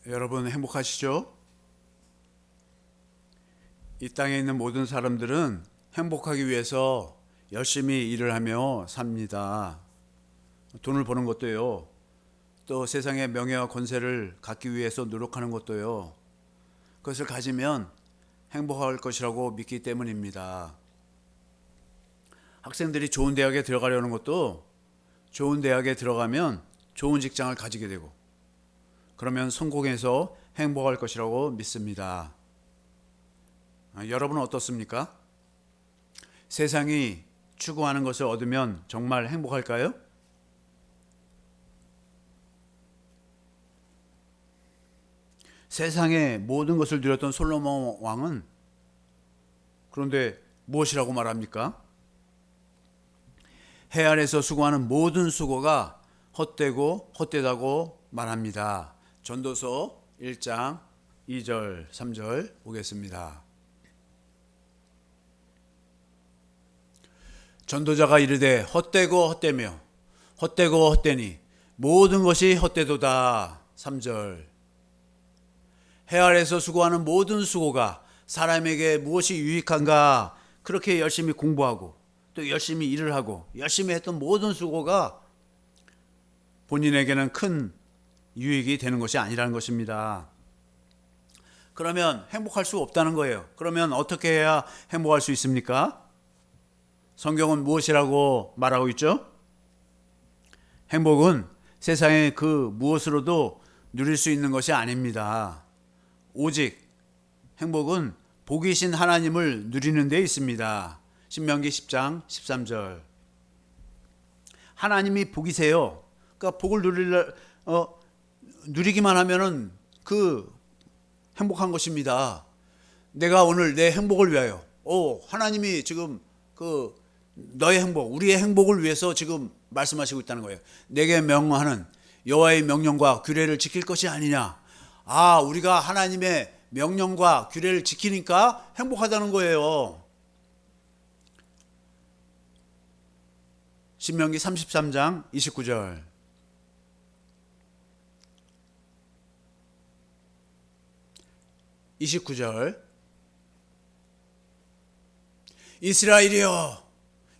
여러분 행복하시죠? 이 땅에 있는 모든 사람들은 행복하기 위해서 열심히 일을 하며 삽니다. 돈을 버는 것도요. 또 세상의 명예와 권세를 갖기 위해서 노력하는 것도요. 그것을 가지면 행복할 것이라고 믿기 때문입니다. 학생들이 좋은 대학에 들어가려는 것도 좋은 대학에 들어가면 좋은 직장을 가지게 되고 그러면 성공해서 행복할 것이라고 믿습니다. 여러분은 어떻습니까? 세상이 추구하는 것을 얻으면 정말 행복할까요? 세상의 모든 것을 누렸던 솔로몬 왕은 그런데 무엇이라고 말합니까? 해 아래서 수고하는 모든 수고가 헛되고 헛되다고 말합니다. 전도서 1장 2절 3절 보겠습니다. 전도자가 이르되 헛되고 헛되며 헛되고 헛되니 모든 것이 헛되도다. 3절. 해 아래서 수고하는 모든 수고가 사람에게 무엇이 유익한가? 그렇게 열심히 공부하고 또 열심히 일을 하고 열심히 했던 모든 수고가 본인에게는 큰 유익이 되는 것이 아니라는 것입니다. 그러면 행복할 수 없다는 거예요. 그러면 어떻게 해야 행복할 수 있습니까? 성경은 무엇이라고 말하고 있죠? 행복은 세상의 그 무엇으로도 누릴 수 있는 것이 아닙니다. 오직 행복은 복이신 하나님을 누리는 데 있습니다. 신명기 10장 13절. 하나님이 복이세요. 그러니까 복을 누리기만 하면은 그 행복한 것입니다. 내가 오늘 내 행복을 위하여 하나님이 지금 그 너의 행복, 우리의 행복을 위해서 지금 말씀하시고 있다는 거예요. 내게 명하는 여호와의 명령과 규례를 지킬 것이 아니냐. 우리가 하나님의 명령과 규례를 지키니까 행복하다는 거예요. 신명기 33장 29절. 이스라엘이여.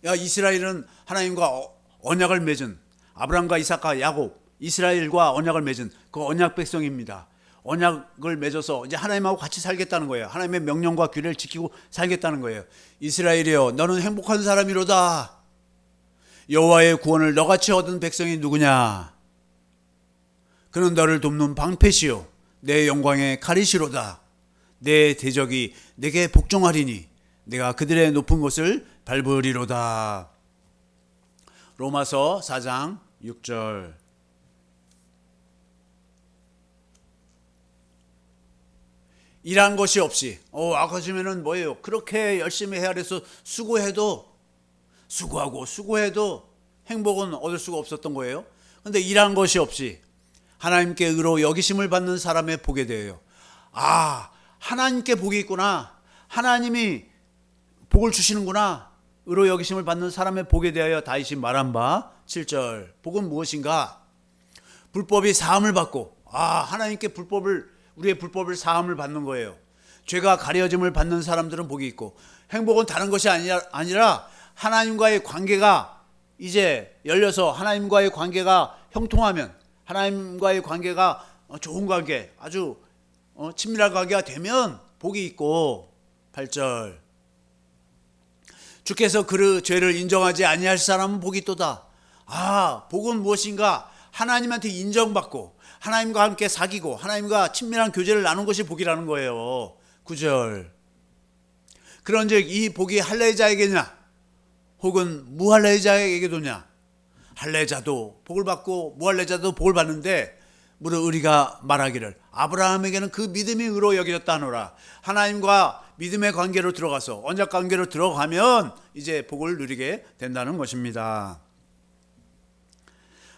야, 이스라엘은 하나님과 언약을 맺은 아브라함과 이삭과 야곱, 이스라엘과 언약을 맺은 그 언약 백성입니다. 언약을 맺어서 이제 하나님하고 같이 살겠다는 거예요. 하나님의 명령과 규례를 지키고 살겠다는 거예요. 이스라엘이여, 너는 행복한 사람이로다. 여호와의 구원을 너같이 얻은 백성이 누구냐? 그는 너를 돕는 방패시요 내 영광의 가리시로다. 내 대적이 내게 복종하리니 내가 그들의 높은 곳을 밟으리로다. 로마서 4장 6절. 일한 것이 없이 아까 전에는 뭐예요? 그렇게 열심히 해야 해서 수고해도 행복은 얻을 수가 없었던 거예요. 그런데 일한 것이 없이 하나님께 의로 여기심을 받는 사람의 복에 대해요. 하나님께 복이 있구나. 하나님이 복을 주시는구나. 의로 여기심을 받는 사람의 복에 대하여 다윗이 말한 바 7절. 복은 무엇인가? 불법이 사함을 받고 하나님께 우리의 불법을 사함을 받는 거예요. 죄가 가려짐을 받는 사람들은 복이 있고, 행복은 다른 것이 아니라 하나님과의 관계가 이제 열려서 하나님과의 관계가 형통하면, 하나님과의 관계가 좋은 관계, 아주 친밀한 관계가 되면 복이 있고. 8절. 주께서 그 죄를 인정하지 아니할 사람은 복이 있도다. 복은 무엇인가? 하나님한테 인정받고 하나님과 함께 사귀고 하나님과 친밀한 교제를 나눈 것이 복이라는 거예요. 9절. 그런즉 이 복이 할례자에게냐 혹은 무할례자에게도냐? 할례자도 복을 받고 무할례자도 복을 받는데 무릇 우리가 말하기를 아브라함에게는 그 믿음이 의로 여겨졌다 하노라. 하나님과 믿음의 관계로 들어가서 언약 관계로 들어가면 이제 복을 누리게 된다는 것입니다.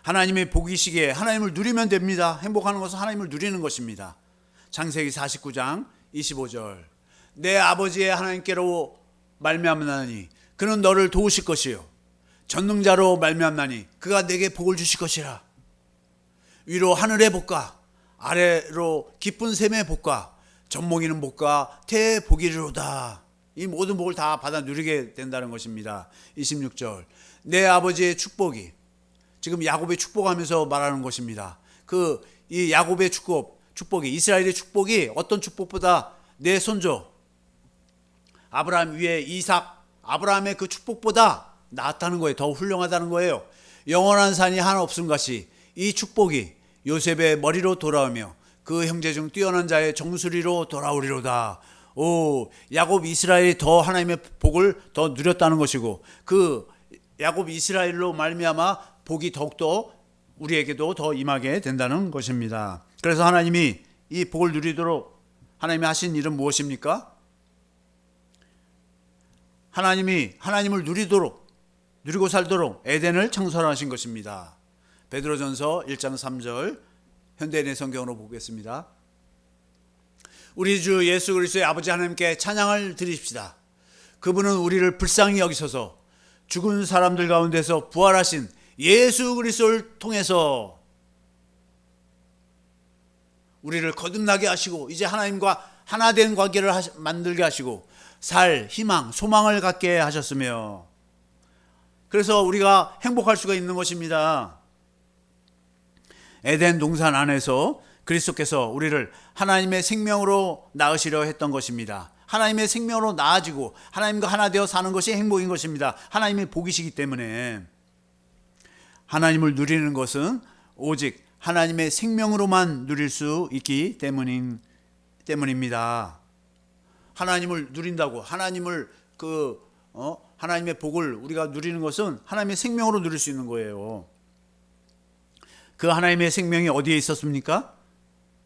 하나님의 복이시기에 하나님을 누리면 됩니다. 행복하는 것은 하나님을 누리는 것입니다. 창세기 49장 25절. 내 아버지의 하나님께로 말미암나니 그는 너를 도우실 것이요 전능자로 말미암나니 그가 내게 복을 주실 것이라. 위로 하늘의 복과 아래로 깊은 샘의 복과 젖먹이는 복과 대복이로다. 이 모든 복을 다 받아 누리게 된다는 것입니다. 26절. 내 아버지의 축복이, 지금 야곱의 축복하면서 말하는 것입니다. 이 야곱의 축복이, 이스라엘의 축복이 어떤 축복보다 내 손조 아브라함 위에 이삭, 아브라함의 그 축복보다 낫다는 거예요. 더 훌륭하다는 거예요. 영원한 산이 하나 없음 같이 이 축복이 요셉의 머리로 돌아오며 그 형제 중 뛰어난 자의 정수리로 돌아오리로다. 야곱 이스라엘이 더 하나님의 복을 더 누렸다는 것이고, 그 야곱 이스라엘로 말미암아 복이 더욱더 우리에게도 더 임하게 된다는 것입니다. 그래서 하나님이 이 복을 누리도록 하나님이 하신 일은 무엇입니까? 하나님이 하나님을 누리고 살도록 에덴을 창설하신 것입니다. 베드로전서 1장 3절 현대인의 성경으로 보겠습니다. 우리 주 예수 그리스도의 아버지 하나님께 찬양을 드립시다. 그분은 우리를 불쌍히 여기셔서 죽은 사람들 가운데서 부활하신 예수 그리스도를 통해서 우리를 거듭나게 하시고 이제 하나님과 하나 된 관계를 만들게 하시고 살, 희망, 소망을 갖게 하셨으며, 그래서 우리가 행복할 수가 있는 것입니다. 에덴 동산 안에서 그리스도께서 우리를 하나님의 생명으로 낳으시려 했던 것입니다. 하나님의 생명으로 나아지고 하나님과 하나 되어 사는 것이 행복인 것입니다. 하나님의 복이시기 때문에 하나님을 누리는 것은 오직 하나님의 생명으로만 누릴 수 있기 때문입니다. 하나님을 누린다고 하나님의 복을 우리가 누리는 것은 하나님의 생명으로 누릴 수 있는 거예요. 그 하나님의 생명이 어디에 있었습니까?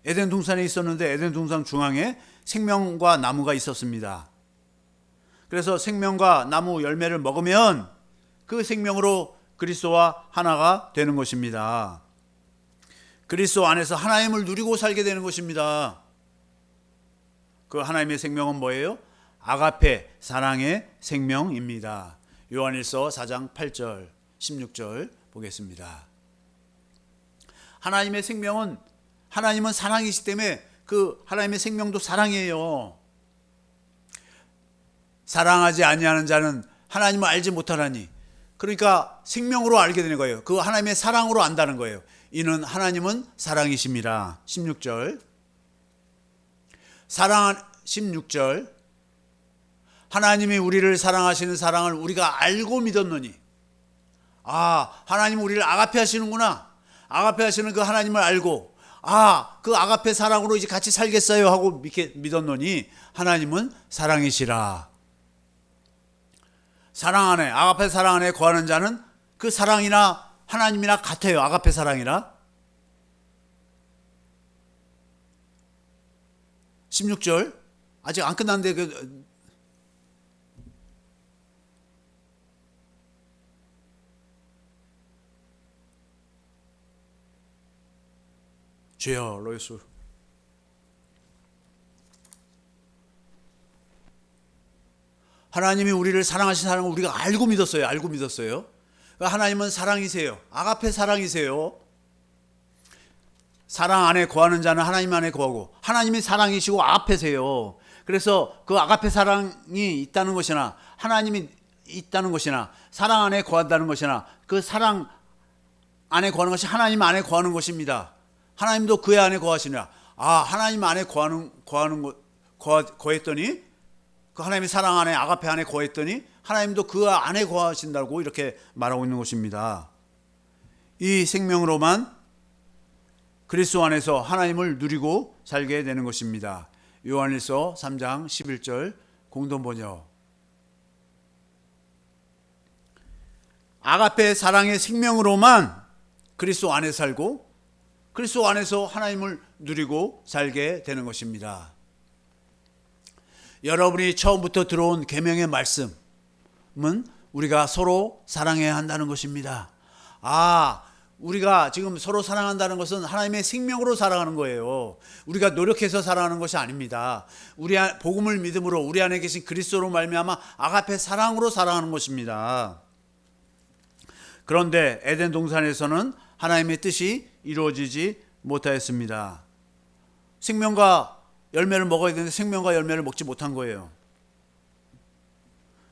에덴 동산에 있었는데 에덴 동산 중앙에 생명과 나무가 있었습니다. 그래서 생명과 나무 열매를 먹으면 그 생명으로 그리스도와 하나가 되는 것입니다. 그리스도 안에서 하나님을 누리고 살게 되는 것입니다. 그 하나님의 생명은 뭐예요? 아가페, 사랑의 생명입니다. 요한일서 4장 8절 16절 보겠습니다. 하나님의 생명은, 하나님은 사랑이시기 때문에 그 하나님의 생명도 사랑이에요. 사랑하지 아니하는 자는 하나님을 알지 못하나니, 그러니까 생명으로 알게 되는 거예요. 그 하나님의 사랑으로 안다는 거예요. 이는 하나님은 사랑이십니다. 16절 16절 하나님이 우리를 사랑하시는 사랑을 우리가 알고 믿었노니, 하나님 우리를 아가페 하시는구나, 아가페 하시는 그 하나님을 알고 그 아가페 사랑으로 이제 같이 살겠어요 하고 믿었노니 하나님은 사랑이시라. 사랑 안에, 아가페 사랑 안에 거하는 자는 그 사랑이나 하나님이나 같아요. 아가페 사랑이라. 16절 아직 안 끝났는데 주여 로이스 하나님이 우리를 사랑하신 사랑을 우리가 알고 믿었어요. 하나님은 사랑이세요. 아가페 사랑이세요. 사랑 안에 거하는 자는 하나님 안에 거하고 하나님이 사랑이시고 아가페세요. 그래서 그 아가페 사랑이 있다는 것이나 하나님이 있다는 것이나 사랑 안에 거한다는 것이나 그 사랑 안에 거하는 것이 하나님 안에 거하는 것입니다. 하나님도 그의 안에 거하시냐. 하나님 안에 거했더니 그 하나님의 사랑 안에 아가페 안에 거했더니 하나님도 그 안에 거하신다고 이렇게 말하고 있는 것입니다. 이 생명으로만 그리스도 안에서 하나님을 누리고 살게 되는 것입니다. 요한일서 3장 11절 공동번역. 아가페 사랑의 생명으로만 그리스도 안에 살고 그리스도 안에서 하나님을 누리고 살게 되는 것입니다. 여러분이 처음부터 들어온 계명의 말씀은 우리가 서로 사랑해야 한다는 것입니다. 우리가 지금 서로 사랑한다는 것은 하나님의 생명으로 사랑하는 거예요. 우리가 노력해서 사랑하는 것이 아닙니다. 우리 복음을 믿음으로 우리 안에 계신 그리스도로 말미암아 아가페 사랑으로 사랑하는 것입니다. 그런데 에덴 동산에서는 하나님의 뜻이 이루어지지 못하였습니다. 생명과 열매를 먹어야 되는데 생명과 열매를 먹지 못한 거예요.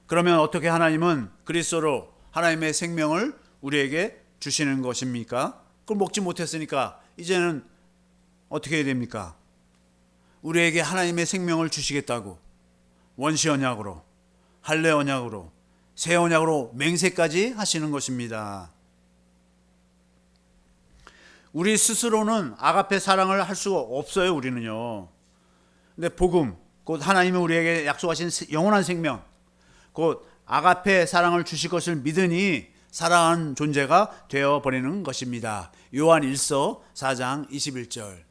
그러면 어떻게 하나님은 그리스도로 하나님의 생명을 우리에게 주시는 것입니까? 그걸 먹지 못했으니까 이제는 어떻게 해야 됩니까? 우리에게 하나님의 생명을 주시겠다고 원시 언약으로, 할례 언약으로, 새 언약으로 맹세까지 하시는 것입니다. 우리 스스로는 아가페 사랑을 할 수가 없어요. 우리는요. 근데 복음, 곧 하나님이 우리에게 약속하신 영원한 생명, 곧 아가페 사랑을 주실 것을 믿으니 사랑하는 존재가 되어버리는 것입니다. 요한 1서 4장 21절.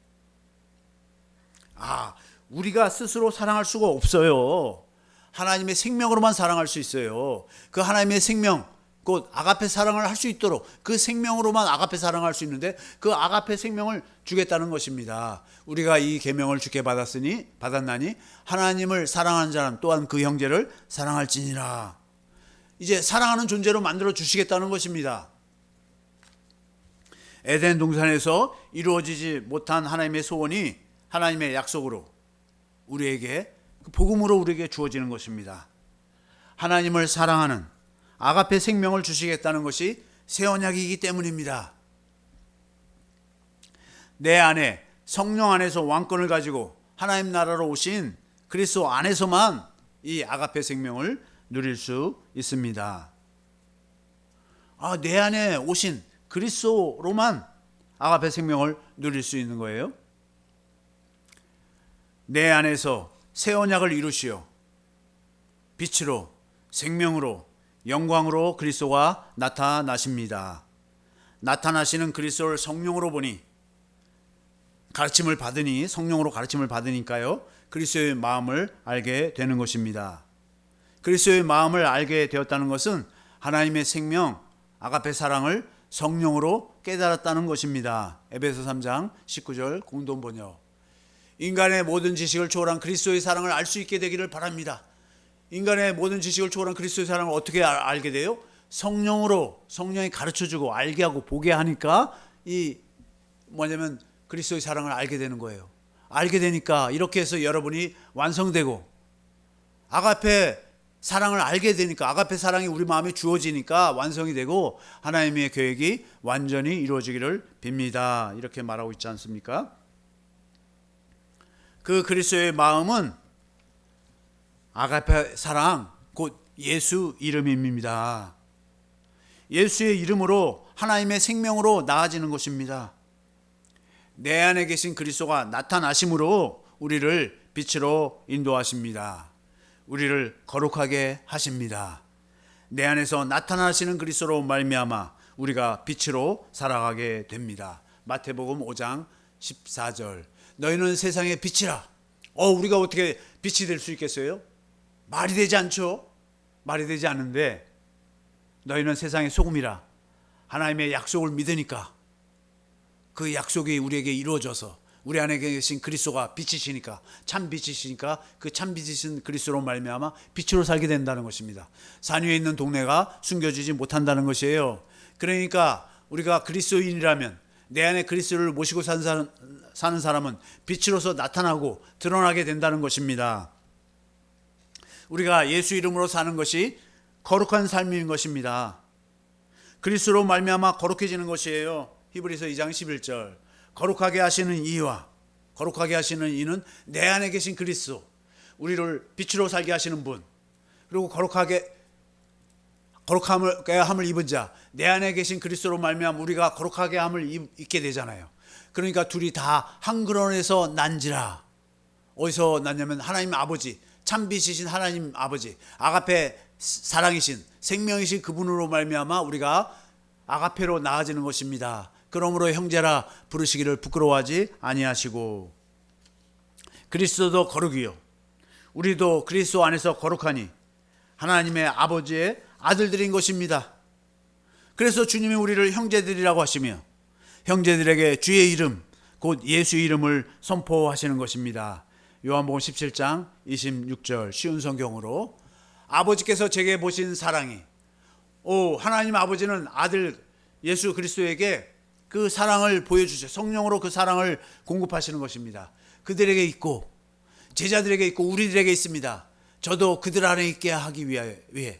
우리가 스스로 사랑할 수가 없어요. 하나님의 생명으로만 사랑할 수 있어요. 그 하나님의 생명, 곧 아가페 사랑을 할 수 있도록 그 생명으로만 아가페 사랑할 수 있는데 그 아가페 생명을 주겠다는 것입니다. 우리가 이 계명을 주께 받았나니 하나님을 사랑하는 자는 또한 그 형제를 사랑할지니라. 이제 사랑하는 존재로 만들어 주시겠다는 것입니다. 에덴 동산에서 이루어지지 못한 하나님의 소원이 하나님의 약속으로 우리에게 복음으로 우리에게 주어지는 것입니다. 하나님을 사랑하는 아가페 생명을 주시겠다는 것이 새 언약이기 때문입니다. 내 안에 성령 안에서 왕권을 가지고 하나님 나라로 오신 그리스도 안에서만 이 아가페 생명을 누릴 수 있습니다. 내 안에 오신 그리스도로만 아가페 생명을 누릴 수 있는 거예요. 내 안에서 새 언약을 이루시어 빛으로 생명으로 영광으로 그리스도가 나타나십니다. 나타나시는 그리스도를 성령으로 보니 가르침을 받으니 성령으로 가르침을 받으니까요. 그리스도의 마음을 알게 되는 것입니다. 그리스도의 마음을 알게 되었다는 것은 하나님의 생명 아가페 사랑을 성령으로 깨달았다는 것입니다. 에베소 3장 19절 공동 번역. 인간의 모든 지식을 초월한 그리스도의 사랑을 알 수 있게 되기를 바랍니다. 인간의 모든 지식을 초월한 그리스도의 사랑을 어떻게 알게 돼요? 성령으로, 성령이 가르쳐주고 알게 하고 보게 하니까 그리스도의 사랑을 알게 되는 거예요. 알게 되니까 이렇게 해서 여러분이 완성되고 아가페 사랑을 알게 되니까 아가페 사랑이 우리 마음에 주어지니까 완성이 되고 하나님의 계획이 완전히 이루어지기를 빕니다. 이렇게 말하고 있지 않습니까? 그 그리스도의 마음은 아가페 사랑, 곧 예수 이름입니다. 예수의 이름으로 하나님의 생명으로 나아지는 것입니다. 내 안에 계신 그리스도가 나타나심으로 우리를 빛으로 인도하십니다. 우리를 거룩하게 하십니다. 내 안에서 나타나시는 그리스도로 말미암아 우리가 빛으로 살아가게 됩니다. 마태복음 5장 14절. 너희는 세상의 빛이라. 우리가 어떻게 빛이 될 수 있겠어요? 말이 되지 않죠? 말이 되지 않는데 너희는 세상의 소금이라. 하나님의 약속을 믿으니까 그 약속이 우리에게 이루어져서 우리 안에 계신 그리스도가 빛이시니까 참 빛이시니까 그 참 빛이신 그리스도로 말미암아 빛으로 살게 된다는 것입니다. 산 위에 있는 동네가 숨겨지지 못한다는 것이에요. 그러니까 우리가 그리스도인이라면 내 안에 그리스도를 모시고 사는 사람은 빛으로서 나타나고 드러나게 된다는 것입니다. 우리가 예수 이름으로 사는 것이 거룩한 삶인 것입니다. 그리스도로 말미암아 거룩해지는 것이에요. 히브리서 2장 11절. 거룩하게 하시는 이와 거룩하게 하시는 이는 내 안에 계신 그리스도, 우리를 빛으로 살게 하시는 분, 그리고 거룩함을 입은 자, 내 안에 계신 그리스도로 말미암아 우리가 거룩하게 함을 입게 되잖아요. 그러니까 둘이 다 한 근원에서 난지라. 어디서 났냐면 하나님 아버지, 참빛이신 하나님 아버지, 아가페 사랑이신 생명이신 그분으로 말미암아 우리가 아가페로 나아지는 것입니다. 그러므로 형제라 부르시기를 부끄러워하지 아니하시고, 그리스도도 거룩이요 우리도 그리스도 안에서 거룩하니 하나님의 아버지의 아들들인 것입니다. 그래서 주님이 우리를 형제들이라고 하시며 형제들에게 주의 이름 곧 예수 이름을 선포하시는 것입니다. 요한복음 17장 26절 쉬운 성경으로, 아버지께서 제게 보신 사랑이, 하나님 아버지는 아들 예수 그리스도에게 그 사랑을 보여주셔 성령으로 그 사랑을 공급하시는 것입니다. 그들에게 있고 제자들에게 있고 우리들에게 있습니다. 저도 그들 안에 있게 하기 위해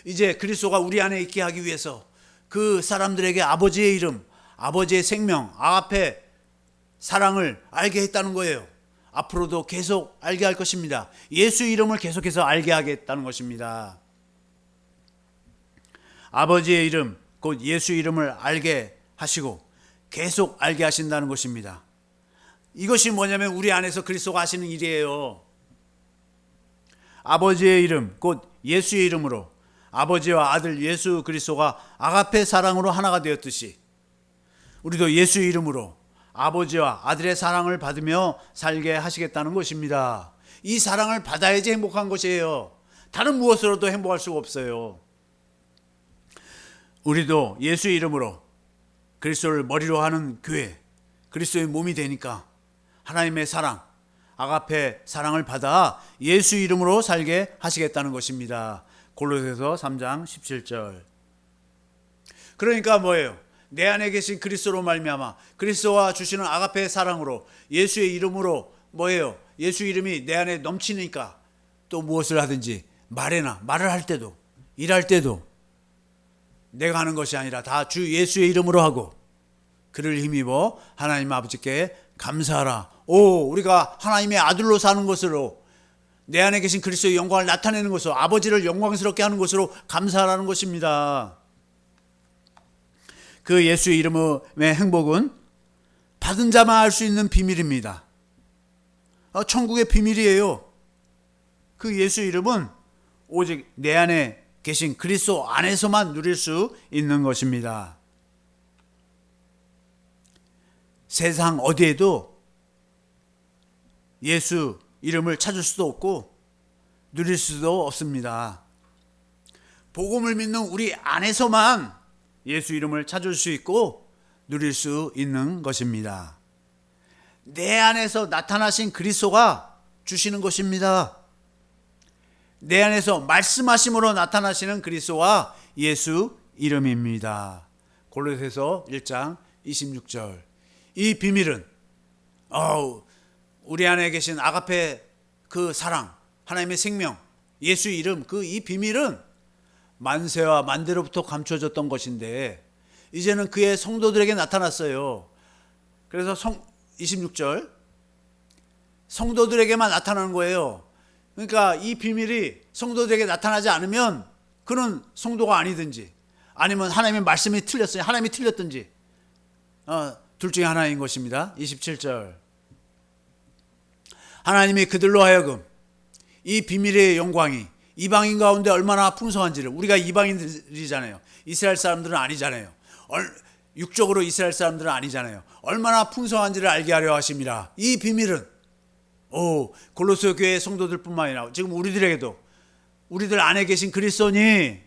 이제 그리스도가 우리 안에 있게 하기 위해서 그 사람들에게 아버지의 이름, 아버지의 생명, 아가페 사랑을 알게 했다는 거예요. 앞으로도 계속 알게 할 것입니다. 예수 이름을 계속해서 알게 하겠다는 것입니다. 아버지의 이름, 곧 예수 이름을 알게 하시고 계속 알게 하신다는 것입니다. 이것이 뭐냐면 우리 안에서 그리스도가 하시는 일이에요. 아버지의 이름, 곧 예수의 이름으로 아버지와 아들 예수 그리스도가 아가페 사랑으로 하나가 되었듯이 우리도 예수의 이름으로 아버지와 아들의 사랑을 받으며 살게 하시겠다는 것입니다. 이 사랑을 받아야지 행복한 것이에요. 다른 무엇으로도 행복할 수가 없어요. 우리도 예수의 이름으로 그리스도를 머리로 하는 교회, 그리스도의 몸이 되니까 하나님의 사랑, 아가페 사랑을 받아 예수 이름으로 살게 하시겠다는 것입니다. 골로새서 3장 17절. 그러니까 뭐예요? 내 안에 계신 그리스도로 말미암아 그리스도와 주시는 아가페의 사랑으로 예수의 이름으로 뭐예요? 예수 이름이 내 안에 넘치니까 또 무엇을 하든지 말을 할 때도 일할 때도 내가 하는 것이 아니라 다 주 예수의 이름으로 하고 그를 힘입어 하나님 아버지께 감사하라. 우리가 하나님의 아들로 사는 것으로 내 안에 계신 그리스도의 영광을 나타내는 것으로 아버지를 영광스럽게 하는 것으로 감사하라는 것입니다. 그 예수의 이름의 행복은 받은 자만 알 수 있는 비밀입니다. 천국의 비밀이에요. 그 예수 이름은 오직 내 안에 계신 그리스도 안에서만 누릴 수 있는 것입니다. 세상 어디에도 예수 이름을 찾을 수도 없고 누릴 수도 없습니다. 복음을 믿는 우리 안에서만 예수 이름을 찾을 수 있고 누릴 수 있는 것입니다. 내 안에서 나타나신 그리스도가 주시는 것입니다. 내 안에서 말씀하심으로 나타나시는 그리스도와 예수 이름입니다. 골로새서 1장 26절. 이 비밀은 우리 안에 계신 아가페 그 사랑, 하나님의 생명, 예수 이름, 이 비밀은 만세와 만대로부터 감춰졌던 것인데 이제는 그의 성도들에게 나타났어요. 그래서 26절 성도들에게만 나타나는 거예요. 그러니까 이 비밀이 성도들에게 나타나지 않으면 그는 성도가 아니든지 아니면 하나님의 말씀이 틀렸어요. 하나님이 틀렸든지 둘 중에 하나인 것입니다. 27절. 하나님이 그들로 하여금 이 비밀의 영광이 이방인 가운데 얼마나 풍성한지를, 우리가 이방인들이잖아요. 이스라엘 사람들은 아니잖아요. 육적으로 이스라엘 사람들은 아니잖아요. 얼마나 풍성한지를 알게 하려 하심이라. 이 비밀은 골로새 교회 성도들뿐만 아니라 지금 우리들에게도 우리들 안에 계신 그리스도니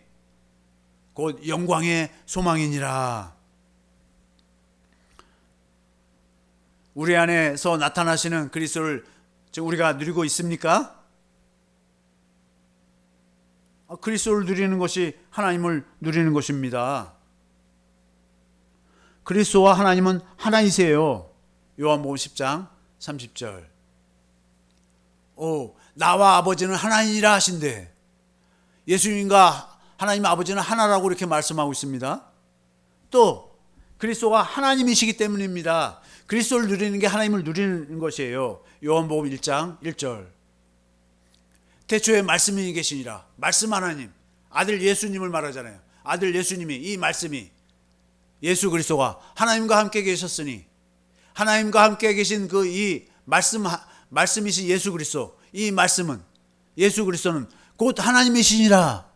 곧 영광의 소망이니라. 우리 안에서 나타나시는 그리스도를 지금 우리가 누리고 있습니까? 그리스도를 누리는 것이 하나님을 누리는 것입니다. 그리스도와 하나님은 하나이세요. 요한복음 10장 30절. 나와 아버지는 하나이니라 하신대. 예수님과 하나님 아버지는 하나라고 이렇게 말씀하고 있습니다. 또 그리스도가 하나님이시기 때문입니다. 그리스도를 누리는 게 하나님을 누리는 것이에요. 요한복음 1장 1절. 태초에 말씀이 계시니라. 말씀 하나님, 아들 예수님을 말하잖아요. 아들 예수님이, 이 말씀이 예수 그리스도가 하나님과 함께 계셨으니 하나님과 함께 계신 이 말씀이신 예수 그리스도, 이 말씀은 예수 그리스도는 곧 하나님이시니라.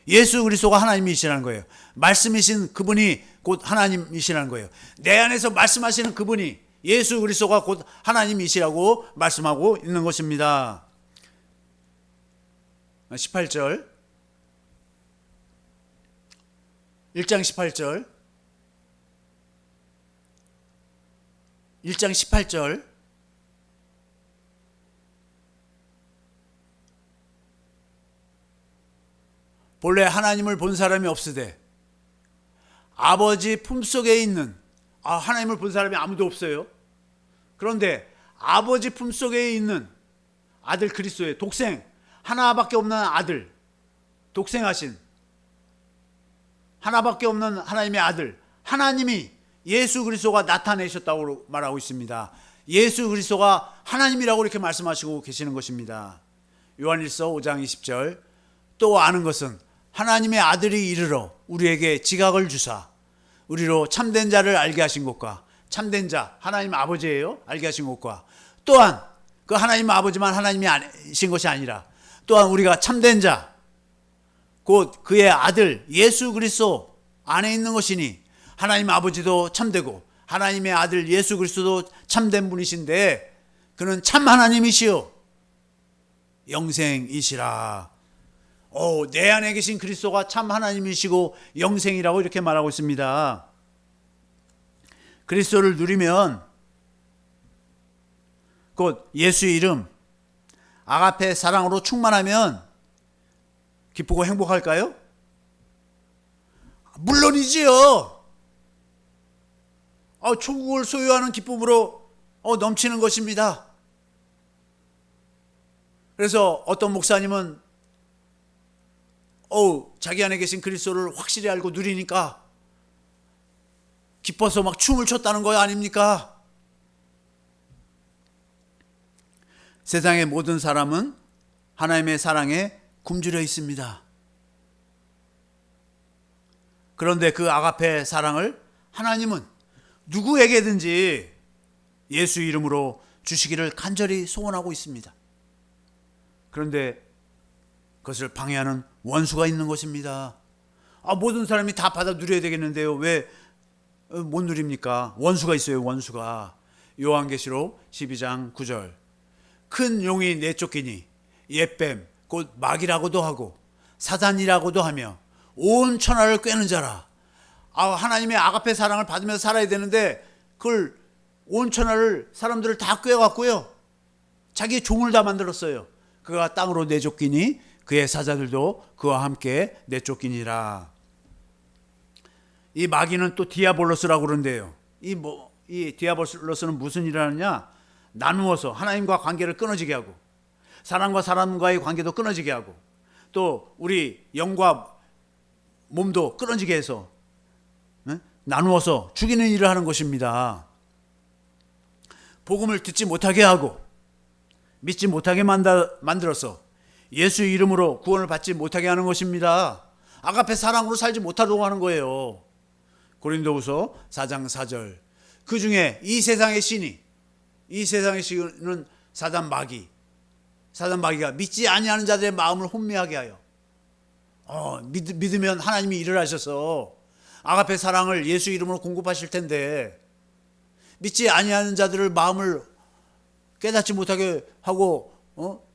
예수 그리스도가 하나님이시라는 거예요. 말씀이신 그분이 곧 하나님이시라는 거예요. 내 안에서 말씀하시는 그분이 예수 그리스도가 곧 하나님이시라고 말씀하고 있는 것입니다. 18절 1장 18절 1장 18절 본래 하나님을 본 사람이 없으되 아버지 품속에 있는 하나님을 본 사람이 아무도 없어요. 그런데 아버지 품속에 있는 아들 그리스도의 독생, 하나밖에 없는 아들, 독생하신 하나밖에 없는 하나님의 아들, 하나님이 예수 그리스도가 나타내셨다고 말하고 있습니다. 예수 그리스도가 하나님이라고 이렇게 말씀하시고 계시는 것입니다. 요한일서 5장 20절, 또 아는 것은 하나님의 아들이 이르러 우리에게 지각을 주사 우리로 참된 자를 알게 하신 것과, 참된 자 하나님 아버지예요, 알게 하신 것과, 또한 그 하나님 아버지만 하나님이 아신 것이 아니라 또한 우리가 참된 자 곧 그의 아들 예수 그리스도 안에 있는 것이니 하나님 아버지도 참되고 하나님의 아들 예수 그리스도도 참된 분이신데 그는 참 하나님이시요 영생이시라. 내 안에 계신 그리스도가 참 하나님이시고 영생이라고 이렇게 말하고 있습니다. 그리스도를 누리면 곧 예수의 이름 아가페 사랑으로 충만하면 기쁘고 행복할까요? 물론이지요. 천국을 소유하는 기쁨으로 넘치는 것입니다. 그래서 어떤 목사님은 자기 안에 계신 그리스도를 확실히 알고 누리니까 기뻐서 막 춤을 췄다는 거 아닙니까? 세상의 모든 사람은 하나님의 사랑에 굶주려 있습니다. 그런데 그 아가페 사랑을 하나님은 누구에게든지 예수 이름으로 주시기를 간절히 소원하고 있습니다. 그런데 그것을 방해하는 원수가 있는 것입니다. 모든 사람이 다 받아 누려야 되겠는데요, 왜 못 누립니까? 원수가 있어요, 원수가. 요한계시록 12장 9절, 큰 용이 내쫓기니 옛뱀 곧 마귀라고도 하고 사단이라고도 하며 온 천하를 꿰는 자라. 하나님의 아가페 사랑을 받으면서 살아야 되는데 그걸 온 천하를 사람들을 다 꿰갖고요 자기의 종을 다 만들었어요. 그가 땅으로 내쫓기니 그의 사자들도 그와 함께 내쫓기니라. 이 마귀는 또 디아볼로스라고 그러는데요, 이 디아볼로스는 무슨 일을 하느냐, 나누어서 하나님과 관계를 끊어지게 하고 사람과 사람과의 관계도 끊어지게 하고 또 우리 영과 몸도 끊어지게 해서 나누어서 죽이는 일을 하는 것입니다. 복음을 듣지 못하게 하고 믿지 못하게 만들어서 예수 이름으로 구원을 받지 못하게 하는 것입니다. 아가페 사랑으로 살지 못하도록 하는 거예요. 고린도후서 4장 4절, 그 중에 이 세상의 신은 사단 마귀가 믿지 아니하는 자들의 마음을 혼미하게 하여 믿으면 하나님이 일을 하셔서 아가페 사랑을 예수 이름으로 공급하실 텐데 믿지 아니하는 자들의 마음을 깨닫지 못하게 하고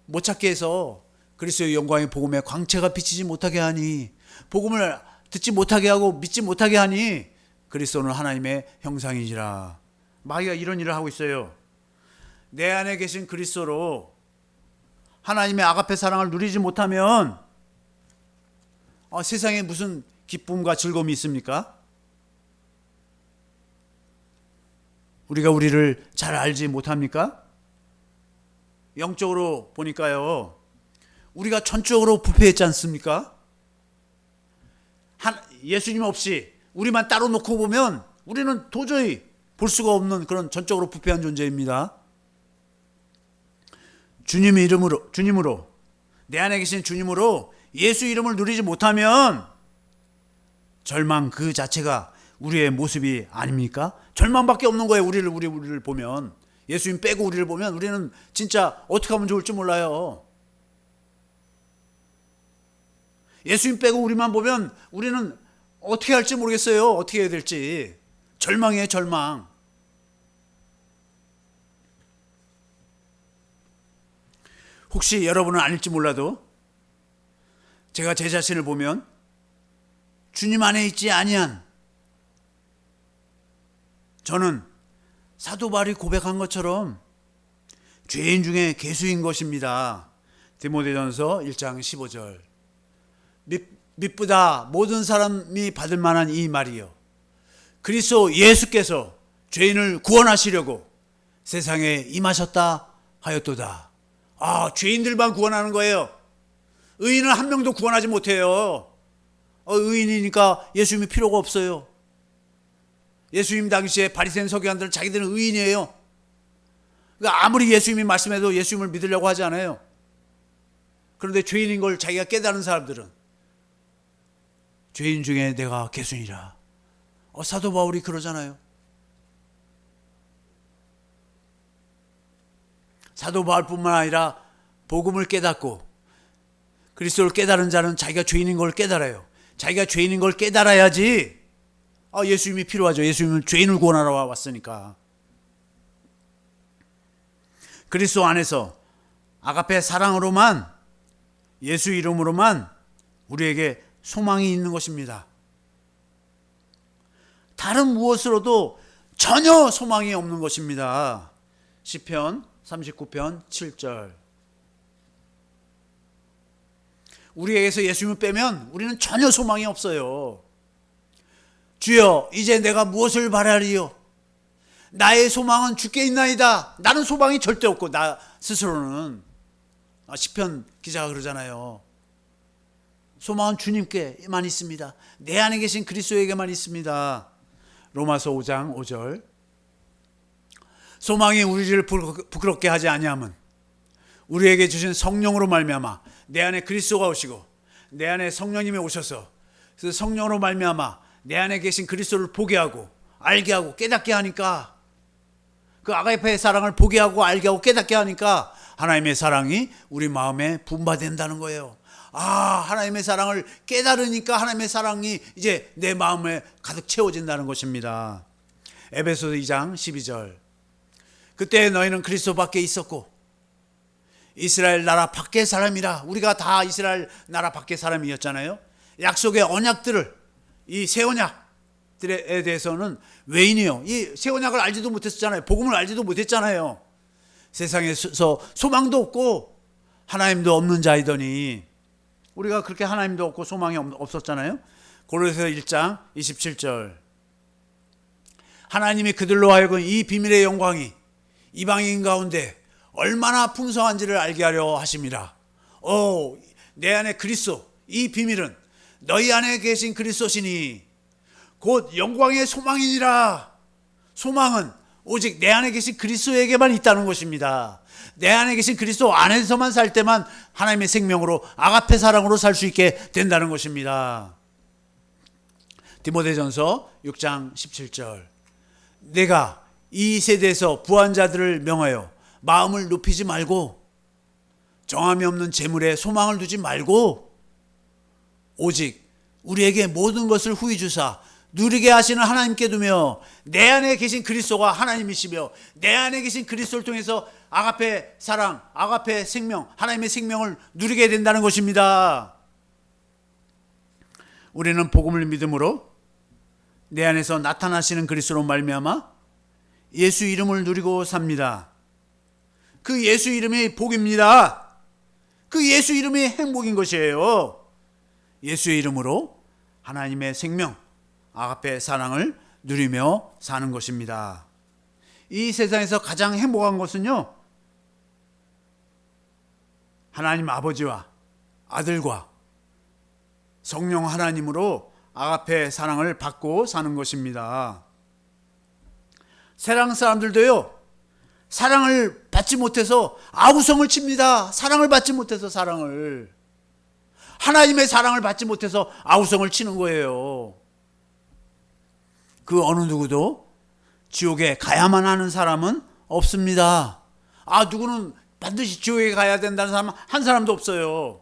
못 찾게 해서 그리스도의 영광의 복음에 광채가 비치지 못하게 하니, 복음을 듣지 못하게 하고 믿지 못하게 하니 그리스도는 하나님의 형상이니라. 마귀가 이런 일을 하고 있어요. 내 안에 계신 그리스도로 하나님의 아가페 사랑을 누리지 못하면 세상에 무슨 기쁨과 즐거움이 있습니까? 우리가 우리를 잘 알지 못합니까? 영적으로 보니까요, 우리가 전적으로 부패했지 않습니까? 예수님 없이 우리만 따로 놓고 보면 우리는 도저히 볼 수가 없는 그런 전적으로 부패한 존재입니다. 주님으로 내 안에 계신 주님으로 예수 이름을 누리지 못하면 절망 그 자체가 우리의 모습이 아닙니까? 절망밖에 없는 거예요. 우리를 보면, 예수님 빼고 우리를 보면 우리는 진짜 어떻게 하면 좋을지 몰라요. 예수님 빼고 우리만 보면 우리는 어떻게 할지 모르겠어요. 어떻게 해야 될지. 절망이에요, 절망. 혹시 여러분은 아닐지 몰라도 제가 제 자신을 보면 주님 안에 있지 아니한 저는 사도 바울이 고백한 것처럼 죄인 중에 괴수인 것입니다. 디모데전서 1장 15절, 미쁘다 모든 사람이 받을 만한 이 말이요, 그리스도 예수께서 죄인을 구원하시려고 세상에 임하셨다 하였도다. 죄인들만 구원하는 거예요. 의인은 한 명도 구원하지 못해요. 의인이니까 예수님이 필요가 없어요. 예수님 당시에 바리새인 서기관들은 자기들은 의인이에요. 그러니까 아무리 예수님이 말씀해도 예수님을 믿으려고 하지 않아요. 그런데 죄인인 걸 자기가 깨달은 사람들은 죄인 중에 내가 개순이라. 사도 바울이 그러잖아요. 사도 바울뿐만 아니라 복음을 깨닫고 그리스도를 깨달은 자는 자기가 죄인인 걸 깨달아요. 자기가 죄인인 걸 깨달아야지 예수님이 필요하죠. 예수님은 죄인을 구원하러 왔으니까. 그리스도 안에서 아가페 사랑으로만, 예수 이름으로만 우리에게 소망이 있는 것입니다. 다른 무엇으로도 전혀 소망이 없는 것입니다. 시편 39편 7절. 우리에게서 예수님을 빼면 우리는 전혀 소망이 없어요. 주여, 이제 내가 무엇을 바라리요? 나의 소망은 주께 있나이다. 나는 소망이 절대 없고, 나 스스로는. 시편 기자가 그러잖아요. 소망은 주님께만 있습니다. 내 안에 계신 그리스도에게만 있습니다. 로마서 5장 5절. 소망이 우리를 부끄럽게 하지 아니함은 우리에게 주신 성령으로 말미암아 내 안에 그리스도가 오시고 내 안에 성령님이 오셔서 그 성령으로 말미암아 내 안에 계신 그리스도를 보게 하고 알게 하고 깨닫게 하니까, 그 아가페의 사랑을 보게 하고 알게 하고 깨닫게 하니까 하나님의 사랑이 우리 마음에 분바된다는 거예요. 하나님의 사랑을 깨달으니까 하나님의 사랑이 이제 내 마음에 가득 채워진다는 것입니다. 에베소서 2장 12절. 그때 너희는 그리스도 밖에 있었고 이스라엘 나라 밖의 사람이라. 우리가 다 이스라엘 나라 밖의 사람이었잖아요. 약속의 언약들을, 이 새 언약들에 대해서는 외인이요, 이 새 언약을 알지도 못했잖아요. 복음을 알지도 못했잖아요. 세상에서 소망도 없고 하나님도 없는 자이더니, 우리가 그렇게 하나님도 없고 소망이 없었잖아요. 고린도서 1장 27절. 하나님이 그들로 하여금 이 비밀의 영광이 이방인 가운데 얼마나 풍성한지를 알게 하려 하심이라. 내 안에 그리스도, 이 비밀은 너희 안에 계신 그리스도시니 곧 영광의 소망이니라. 소망은 오직 내 안에 계신 그리스도에게만 있다는 것입니다. 내 안에 계신 그리스도 안에서만 살 때만 하나님의 생명으로, 아가페 사랑으로 살 수 있게 된다는 것입니다. 디모데전서 6장 17절. 내가 이 세대에서 부한 자들을 명하여 마음을 높이지 말고 정함이 없는 재물에 소망을 두지 말고 오직 우리에게 모든 것을 후히 주사 누리게 하시는 하나님께 두며 내 안에 계신 그리스도가 하나님이시며 내 안에 계신 그리스도를 통해서 아가페 사랑, 아가페 생명, 하나님의 생명을 누리게 된다는 것입니다. 우리는 복음을 믿음으로 내 안에서 나타나시는 그리스도로 말미암아 예수 이름을 누리고 삽니다. 그 예수 이름이 복입니다. 그 예수 이름이 행복인 것이에요. 예수의 이름으로 하나님의 생명, 아가페 사랑을 누리며 사는 것입니다. 이 세상에서 가장 행복한 것은요, 하나님 아버지와 아들과 성령 하나님으로 아가페 사랑을 받고 사는 것입니다. 세상 사람들도요, 사랑을 받지 못해서 아우성을 칩니다. 사랑을 받지 못해서 하나님의 사랑을 받지 못해서 아우성을 치는 거예요. 그 어느 누구도 지옥에 가야만 하는 사람은 없습니다. 누구는 반드시 지옥에 가야 된다는 사람은 한 사람도 없어요.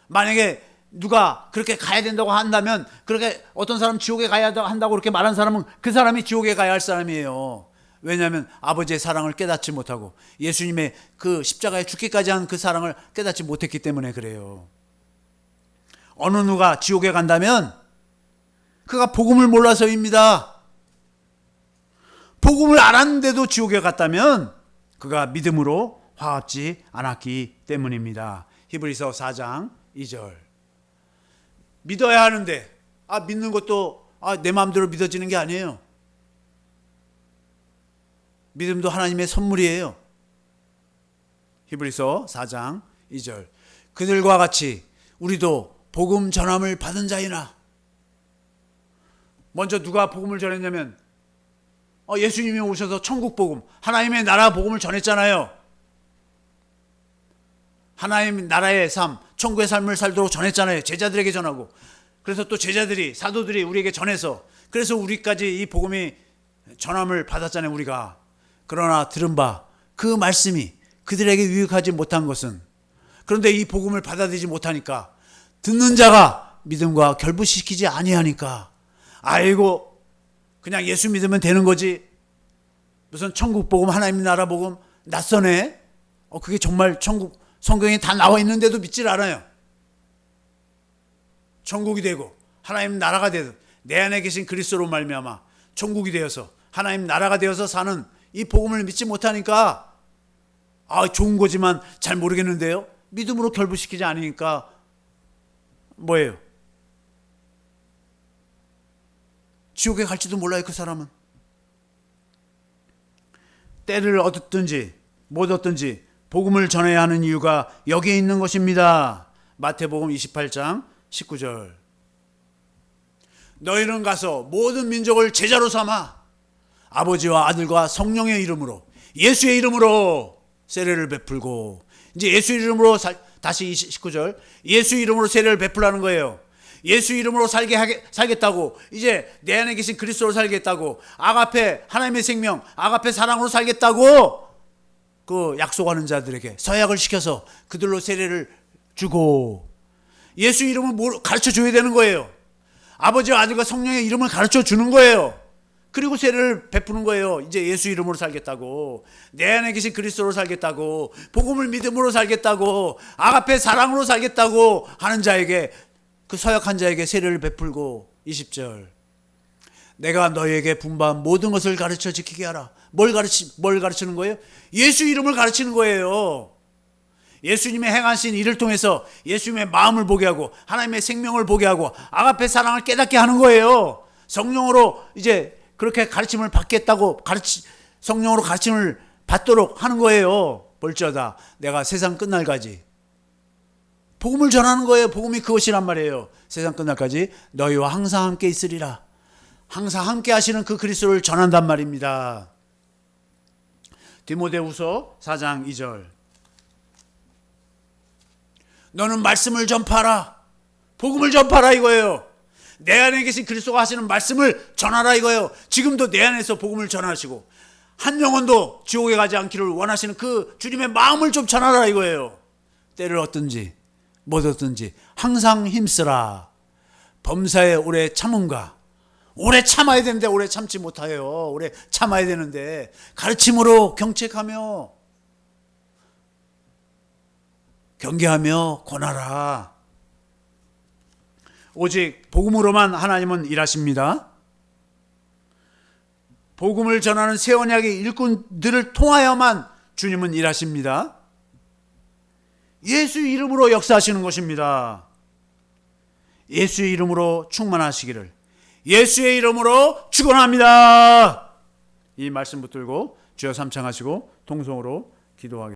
만약에 누가 그렇게 가야 된다고 한다면, 그렇게 어떤 사람 지옥에 가야 한다고 그렇게 말한 사람은 그 사람이 지옥에 가야 할 사람이에요. 왜냐하면 아버지의 사랑을 깨닫지 못하고 예수님의 그 십자가에 죽기까지 한 그 사랑을 깨닫지 못했기 때문에 그래요. 어느 누가 지옥에 간다면 그가 복음을 몰라서입니다. 복음을 알았는데도 지옥에 갔다면 그가 믿음으로 화합지 않았기 때문입니다. 히브리서 4장 2절. 믿어야 하는데 믿는 것도 내 마음대로 믿어지는 게 아니에요. 믿음도 하나님의 선물이에요. 히브리서 4장 2절. 그들과 같이 우리도 복음 전함을 받은 자이나. 먼저 누가 복음을 전했냐면 예수님이 오셔서 천국 복음, 하나님의 나라 복음을 전했잖아요. 하나님 나라의 삶, 천국의 삶을 살도록 전했잖아요. 제자들에게 전하고. 그래서 또 제자들이, 사도들이 우리에게 전해서, 그래서 우리까지 이 복음이 전함을 받았잖아요, 우리가. 그러나 들은 바 그 말씀이 그들에게 유익하지 못한 것은, 그런데 이 복음을 받아들이지 못하니까, 듣는 자가 믿음과 결부시키지 아니하니까, 아이고 그냥 예수 믿으면 되는 거지, 무슨 천국 복음, 하나님 나라 복음 낯서네. 그게 정말 천국, 성경에 다 나와 있는데도 믿질 않아요. 천국이 되고 하나님 나라가 되든 내 안에 계신 그리스도로 말미암아 천국이 되어서 하나님 나라가 되어서 사는 이 복음을 믿지 못하니까, 좋은 거지만 잘 모르겠는데요, 믿음으로 결부시키지 않으니까 뭐예요? 지옥에 갈지도 몰라요. 그 사람은 때를 얻었든지 못 얻든지 복음을 전해야 하는 이유가 여기에 있는 것입니다. 마태복음 28장 19절. 너희는 가서 모든 민족을 제자로 삼아 아버지와 아들과 성령의 이름으로, 예수의 이름으로 세례를 베풀고. 이제 예수 이름으로 다시 19절. 예수 이름으로 세례를 베풀라는 거예요. 예수 이름으로 살겠다고, 이제 내 안에 계신 그리스도로 살겠다고, 아가페 하나님의 생명, 아가페 사랑으로 살겠다고 그 약속하는 자들에게 서약을 시켜서 그들로 세례를 주고, 예수 이름을 가르쳐 줘야 되는 거예요. 아버지와 아들과 성령의 이름을 가르쳐 주는 거예요. 그리고 세례를 베푸는 거예요. 이제 예수 이름으로 살겠다고, 내 안에 계신 그리스도로 살겠다고, 복음을 믿음으로 살겠다고, 아가페 사랑으로 살겠다고 하는 자에게, 그 서약한 자에게 세례를 베풀고. 20절. 내가 너희에게 분부한 모든 것을 가르쳐 지키게 하라. 뭘 가르치는 거예요? 예수 이름을 가르치는 거예요. 예수님의 행하신 일을 통해서 예수님의 마음을 보게 하고 하나님의 생명을 보게 하고 아가페 사랑을 깨닫게 하는 거예요. 성령으로 이제 그렇게 가르침을 받겠다고, 성령으로 가르침을 받도록 하는 거예요. 볼지어다 내가 세상 끝날까지 복음을 전하는 거예요. 복음이 그것이란 말이에요. 세상 끝날까지 너희와 항상 함께 있으리라. 항상 함께 하시는 그 그리스도를 전한단 말입니다. 디모데후서 4장 2절. 너는 말씀을 전파하라. 복음을 전파하라 이거예요. 내 안에 계신 그리스도가 하시는 말씀을 전하라 이거예요. 지금도 내 안에서 복음을 전하시고 한 영혼도 지옥에 가지 않기를 원하시는 그 주님의 마음을 좀 전하라 이거예요. 때를 얻든지 못 얻든지 항상 힘쓰라. 범사에 오래 참음과, 오래 참아야 되는데 오래 참지 못하여 오래 참아야 되는데 가르침으로 경책하며 경계하며 권하라. 오직 복음으로만 하나님은 일하십니다. 복음을 전하는 새 언약의 일꾼들을 통하여만 주님은 일하십니다. 예수 이름으로 역사하시는 것입니다. 예수의 이름으로 충만하시기를 예수의 이름으로 축원합니다. 이 말씀 붙들고 주여 삼창하시고 통성으로 기도하겠습니다.